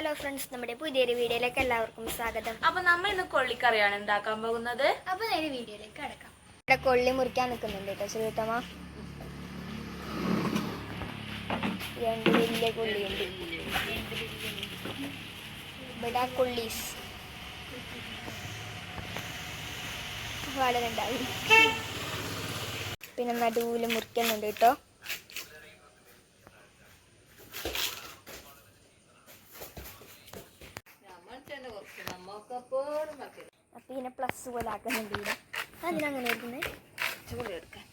Hello friends, നമ്മുടെ പുതിയൊരു വീഡിയോയിലേക്ക് എല്ലാവർക്കും സ്വാഗതം. അപ്പൊ നമ്മൾ ഇന്ന് കൊള്ളിക്കറിയാണ് ഉണ്ടാക്കാൻ പോകുന്നത്. അപ്പൊ നേരെ വീഡിയോയിലേക്ക് കടക്കാം. ഇവിടെ കൊള്ളി മുറിക്കാൻ നിൽക്കുന്നുണ്ട് കേട്ടോ ശ്രീതമ്മ. രണ്ട് വലിയ കൊള്ളിയുണ്ട് ഇവിടെ. കൊള്ളീസ് വളരെ ഉണ്ടാവും. പിന്നെ നടുവില് മുറിക്കുന്നുണ്ട് കേട്ടോ. അപ്പൊ ഇതിനെ പ്ലസ് പോലെ ആക്കുന്നുണ്ട് ഇവിടെ. അതിനങ്ങനെ എടുക്കുന്നത് ചൂട് എടുക്കാൻ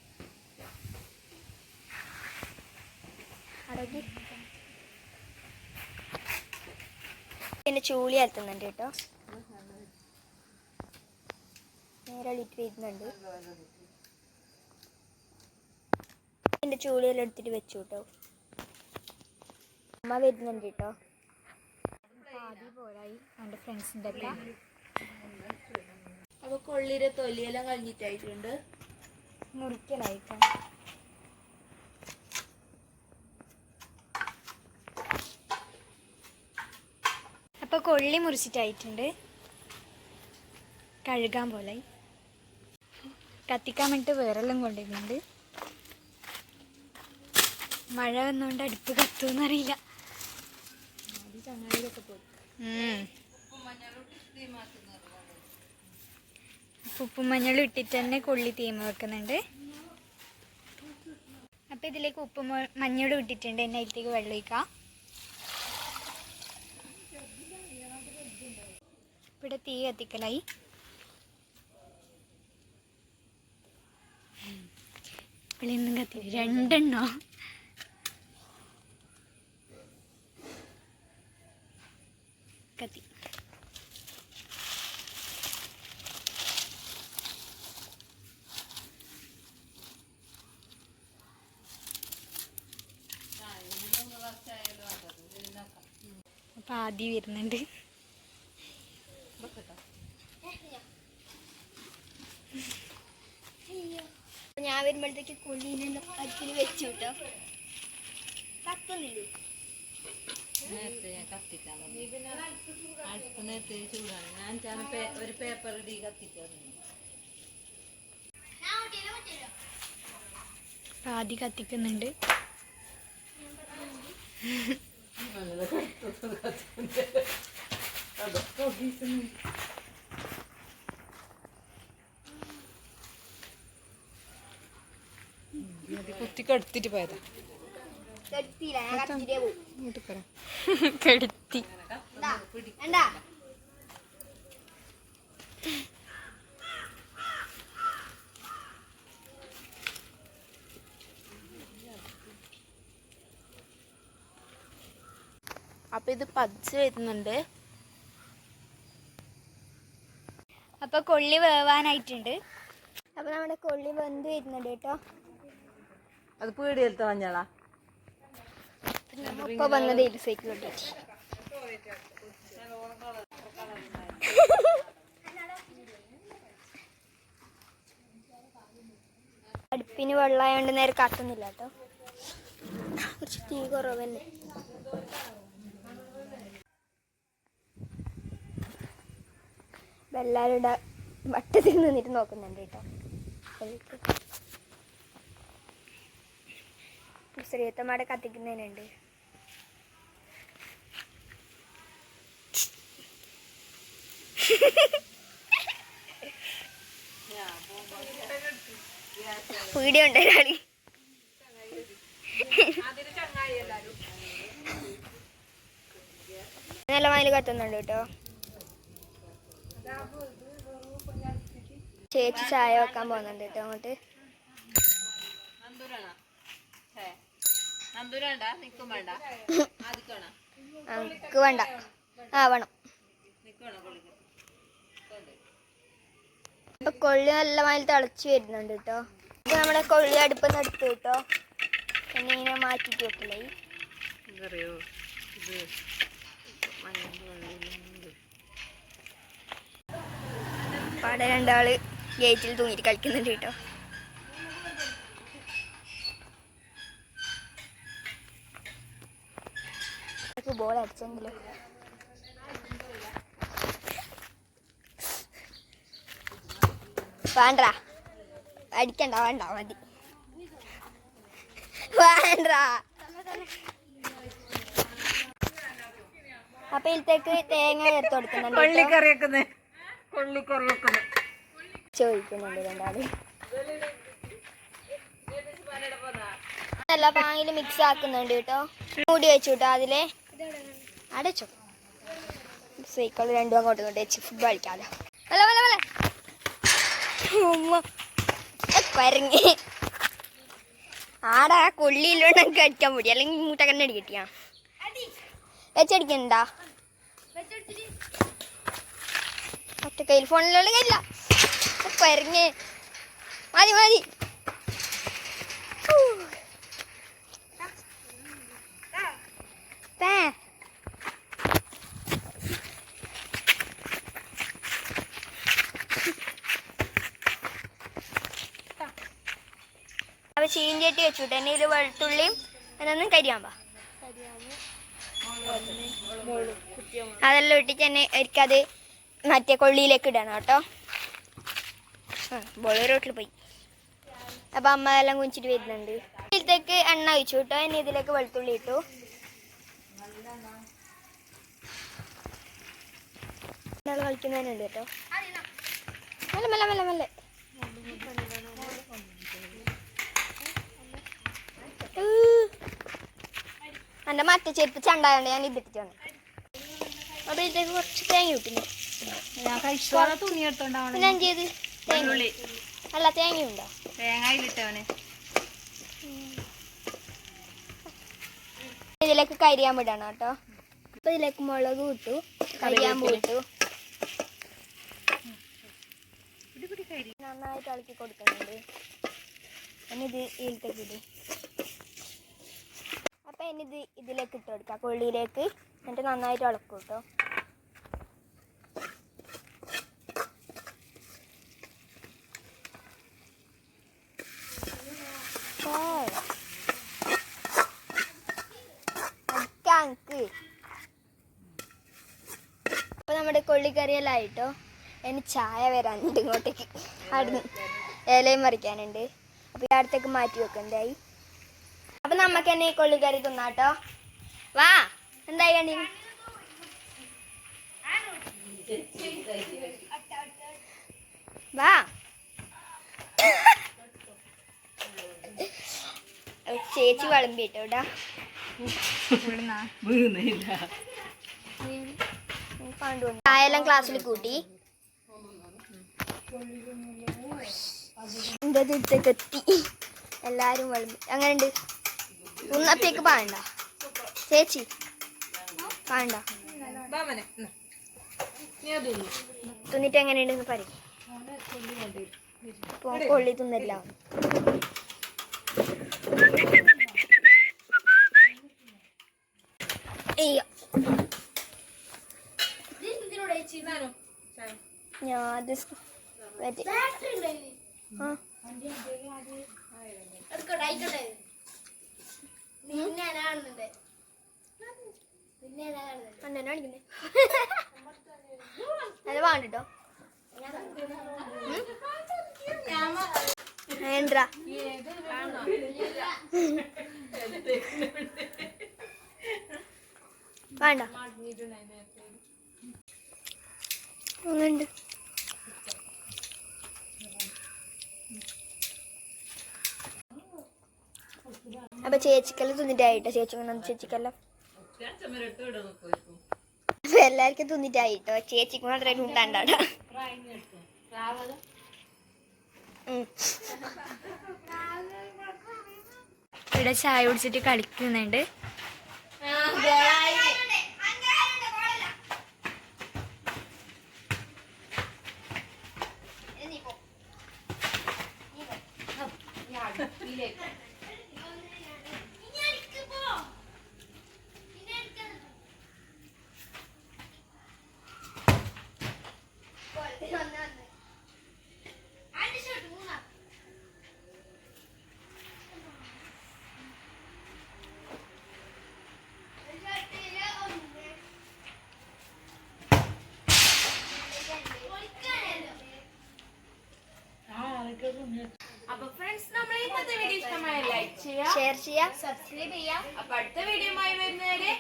അടക്കി പിന്നെ ചൂളി അലത്തുന്നുണ്ട് കേട്ടോ. നേരെ ഇട്ട് വരുന്നുണ്ട്. എൻ്റെ ചൂളിയെല്ലാം എടുത്തിട്ട് വെച്ചു കേട്ടോ. അമ്മ വരുന്നുണ്ട് കേട്ടോ. ആദ്യം പോരായി എൻ്റെ ഫ്രണ്ട്സിൻ്റെ ഒക്കെ. അപ്പൊ കൊള്ളിയുടെ തൊലിയെല്ലാം കഴിഞ്ഞിട്ടായിട്ടുണ്ട്, മുറിക്കലായിട്ടോ. അപ്പോൾ കൊള്ളി മുറിച്ചിട്ടായിട്ടുണ്ട്. കഴുകാൻ പോലെ കത്തിക്കാൻ വേണ്ടിയിട്ട് വേറെല്ലാം കൊണ്ടുവരുന്നുണ്ട്. മഴ വന്നുകൊണ്ട് അടുപ്പ് കത്തുമെന്നറിയില്ല. ഉപ്പും മഞ്ഞളും ഇട്ടിട്ട് തന്നെ കൊള്ളി തീമ വെക്കുന്നുണ്ട്. അപ്പം ഇതിലേക്ക് ഉപ്പും മഞ്ഞളും ഇട്ടിട്ടുണ്ട്. എന്നെ അതിലേക്ക് വെള്ളം ഒഴിക്കാം. ഇവിടെ തീ കത്തിക്കലായി. ഇവിടെയൊന്നും കത്തി രണ്ടെണ്ണോ. കത്തി അപ്പം ആദ്യം വരുന്നുണ്ട്. ഞാൻ വരുമ്പോഴത്തേക്ക് കൊള്ളിനെല്ലാം അടുപ്പിൽ വെച്ചു കേട്ടോ. കത്തുന്നില്ലേ? നേരത്തെ ഞാൻ കത്തിക്കാൻ അടുപ്പ് നേരത്തെ ചൂടാണ്. ഞാൻ ഒരു പേപ്പർ ഇടി കത്തിക്കാൻ ആദ്യം കത്തിക്കുന്നുണ്ട്. കുത്തിക്കെടുത്തിട്ട് പോയതാ. കെടുത്തി അപ്പൊ ഇത് പതിച്ച് വരുന്നുണ്ട്. അപ്പൊ കൊള്ളി വേവാനായിട്ടുണ്ട്. അപ്പൊ നമ്മുടെ കൊള്ളി വെന്ത് വരുന്നുണ്ട് കേട്ടോ. അത് പീടിയെടുത്ത മഞ്ഞളാ. ഇപ്പൊ വന്നത് സൈക്കിൾ അടുപ്പിന് വെള്ളമായോണ്ട് നേരെ കത്തുന്നില്ല കേട്ടോ. കുറച്ച് തീ കുറവല്ലേ. എല്ലാവരും ഇവിടെ വട്ടത്തിൽ നിന്നിട്ട് നോക്കുന്നുണ്ട് കേട്ടോ. ശ്രീയത്തമ്മയുടെ കത്തിക്കുന്നതിനുണ്ട്. വീഡിയോ ഉണ്ട് ഒരാളി. നല്ല മയിൽ കത്തുന്നുണ്ട് കേട്ടോ. ചേച്ചി ചായ വെക്കാൻ പോകുന്നുണ്ട് കേട്ടോ അങ്ങോട്ട്. എനിക്ക് വേണ്ട. വേണം. ഇപ്പൊ കൊള്ളി നല്ല മയിൽ തിളച്ച് വരുന്നുണ്ട് കേട്ടോ. ഇത് നമ്മുടെ കൊള്ളി അടുപ്പൊന്ന് എടുത്തു കേട്ടോ. പിന്നെ ഇങ്ങനെ മാറ്റിട്ട് വെക്കില്ലേ. അവിടെ രണ്ടാള് ഗേറ്റിൽ തൂങ്ങിട്ട് കളിക്കുന്നുണ്ട് കേട്ടോ. ബോൾ അടിച്ചെങ്കിലും വേണ്ട അടിക്കണ്ട വേണ്ട മതി വേണ്ട. അപ്പൊ ഇതിലേക്ക് തേങ്ങ ചേർത്ത് കൊടുക്കുന്നുണ്ട്. ചോദിക്കുന്നുണ്ട് രണ്ടാള്. നല്ല പാങ്ങില് മിക്സ് ആക്കുന്നുണ്ട് കേട്ടോ. മൂടി വെച്ചു കേട്ടോ. അതിലെ അടച്ചോ. സൈക്കിൾ രണ്ടും അങ്ങോട്ടും ഇങ്ങോട്ട് വെച്ച് ഫുട്ബോൾ കളിക്കാലോ. പരങ്ങി ആടാ കൊള്ളിയിലോട്ട് നമുക്ക് അടിക്കാൻ പറ്റി, അല്ലെങ്കിൽ മൂട്ടക്കന്നെ അടിക്കട്ടിയാ വെച്ചടിക്കണ്ടാ. ഒറ്റ കയ്യിൽ ഫോണിലുള്ള കയ്യില്ല. പരങ്ങ് മതി മതി. അപ്പൊ ചീഞ്ചട്ടി വെച്ചുവിട്ടെ. എന്നെ ഇതിൽ വെളുത്തുള്ളിയും എന്നൊന്നും കരിയാമ്പാ അതെല്ലാം ഇട്ടിട്ട് തന്നെ എനിക്കത് മറ്റേ കൊള്ളിയിലേക്ക് ഇടണം കേട്ടോ. ബോളി റോട്ടിൽ പോയി. അപ്പം അമ്മ എല്ലാം കുഞ്ചിട്ട് വരുന്നുണ്ട്. ഇതിലേക്ക് എണ്ണ ഒഴിച്ചു കേട്ടോ. ഇനി ഇതിലേക്ക് വെളുത്തുള്ളി ഇട്ടു. കളിക്കുന്നതിനുണ്ട് കേട്ടോ. മെല്ലെ മെല്ലെ മെല്ലെ മെല്ലെ. എൻ്റെ മറ്റേ ചെരുപ്പ് ചണ്ടായോണ്ട് ഞാൻ ഇതിട്ടിട്ട് വന്നു. അപ്പൊ ഇതിലേക്ക് കുറച്ച് തേങ്ങ കിട്ടുന്നു. പിന്നെ എന്ത് ചെയ്ത് തേങ്ങ അല്ല തേങ്ങയുണ്ടോ? ഇതിലേക്ക് കരിയാൻ വിടണം കേട്ടോ. അപ്പൊ ഇതിലേക്ക് മുളക് ഇട്ടു, കരിയാമ്പൂ ഇട്ടു. നന്നായിട്ട് ഇളക്കി കൊടുക്കുന്നുണ്ട്. എന്നിത് ഇതിലേക്ക് ഇടും. അപ്പൊ ഇനിത് ഇതിലേക്ക് ഇട്ട് കൊടുക്കാം, കൊള്ളിയിലേക്ക്. എന്നിട്ട് നന്നായിട്ട് ഇളക്കും കേട്ടോ. അപ്പൊ നമ്മുടെ കൊള്ളിക്കറിയെല്ലാം ആയിട്ടോ. ഇനി ചായ വരാനുണ്ട് ഇങ്ങോട്ടേക്ക്. അവിടുന്ന് ഇലയും മറിക്കാനുണ്ട്. അപ്പൊ ഈ അടുത്തേക്ക് മാറ്റി വെക്കണ്ടായി. അപ്പൊ നമ്മക്ക് തന്നെ ഈ കൊള്ളിക്കറി തിന്നാട്ടോ. വാ എന്തായി കണ്ടി വാ. ചേച്ചി വിളമ്പിട്ടോടാ. ചായെല്ലാം ക്ലാസ്സിൽ കൂട്ടി. എൻ്റെ അടുത്തേക്ക് എത്തി. എല്ലാരും വിളമ്പി. അങ്ങനെയുണ്ട്. ഉന്നത്തേക്ക് പാണ്ട ചേച്ചി പാണ്ട തിന്നിട്ട് എങ്ങനെയുണ്ടെന്ന് പറയും. കൊള്ളി തിന്നില്ല. ഞാൻ അത് വേണ്ടോ എന്താ വേണ്ട അങ്ങനുണ്ട്. അപ്പൊ ചേച്ചിക്കെല്ലാം തിന്നിട്ടായിട്ടോ. ചേച്ചിക്കെല്ലാം അപ്പൊ എല്ലാവർക്കും തിന്നിട്ടായിട്ടോ. ചേച്ചിക്ക് മാത്രമേ ഉണ്ടാണ്ടാ. ഇവിടെ ചായ കുടിച്ചിട്ട് കളിക്കുന്നുണ്ട്. അപ്പൊ ഫ്രണ്ട്സ്, നമ്മളെ ഇന്നത്തെ വീഡിയോ ഇഷ്ടമായ ലൈക്ക് ചെയ്യുക, ഷെയർ ചെയ്യാം, സബ്സ്ക്രൈബ് ചെയ്യുക. അപ്പൊ അടുത്ത വീഡിയോ വരുന്നവരെ